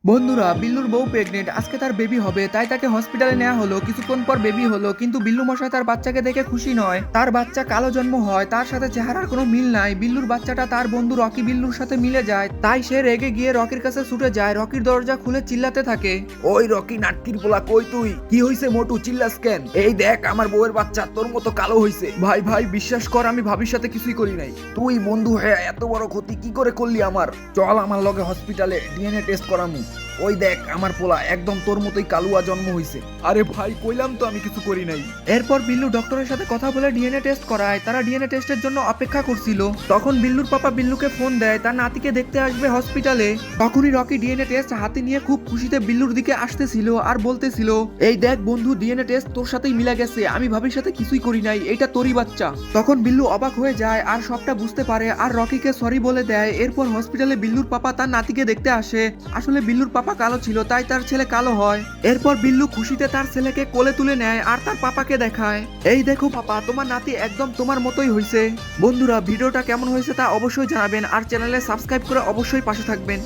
বন্ধুরা, বিল্লুর বউ প্রেগনেন্ট, আজকে তার বেবি হবে, তাই তাকে হসপিটালে নেওয়া হলো। কিছুক্ষণ পর বেবি হলো, কিন্তু বিল্লু মশাই তার বাচ্চাকে দেখে খুশি নয়। তার বাচ্চা কালো জন্ম হয়, তার সাথে চেহারার কোনো মিল নাই। বিল্লুর বাচ্চাটা তার বন্ধু রকি বিল্লুর সাথে মিলে যায়, তাই সে রেগে গিয়ে রকির কাছে ছুটে যায়। রকির দরজা খুলে চিল্লাতে থাকে, ওই রকি নাটকির পোলা, কই তুই? কি হইছে মোটু, চিল্লাস কেন? এই দেখ আমার বউয়ের বাচ্চা তোর মতো কালো হইছে। ভাই ভাই বিশ্বাস কর, আমি ভাবির সাথে কিছুই করি নাই। তুই বন্ধু হ্যাঁ এত বড় ক্ষতি কি করে করলি আমার? চল আমার লগে হসপিটালে ডিএনএ টেস্ট করামু। ওই দেখ আমার পোলা একদম তোর মতোই কালুয়া জন্ম হইছে। আরে ভাই, কইলাম তো আমি কিছু করি নাই। এরপর বিল্লু ডক্টরের সাথে কথা বলে ডিএনএ টেস্ট করায়। তারা ডিএনএ টেস্টের জন্য অপেক্ষা করছিল। তখন বিল্লুর পাপা বিল্লুকে ফোন দেয়, তার নাতিকে দেখতে আসবে হসপিটালে। তখনই রকি ডিএনএ টেস্ট হাতে নিয়ে খুব খুশিতে বিল্লুর দিকে আসতেছিল আর বলতেছিল, এই দেখ বন্ধু, ডিএনএ টেস্ট তোর সাথেই মিলে গেছে, আমি ভাবির সাথে কিছুই করি নাই, এটা তোরই বাচ্চা। তখন বিল্লু অবাক হয়ে যায় আর সবটা বুঝতে পারে আর রকিকে সরি বলে দেয়। এরপর হসপিটালে বিল্লুর পাপা তার নাতিকে দেখতে আসে। আসলে বিল্লুর পাপা কালো ছিল, তাই তার ছেলে কালো হয়। এরপর বিল্লু খুশিতে তার ছেলেকে কোলে তুলে নেয় আর তার পাপাকে দেখায়, এই দেখো পাপা, তোমার নাতি একদম তোমার মতোই হয়েছে। বন্ধুরা, ভিডিওটা কেমন হয়েছে তা অবশ্যই জানাবেন আর চ্যানেলে সাবস্ক্রাইব করে অবশ্যই পাশে থাকবেন।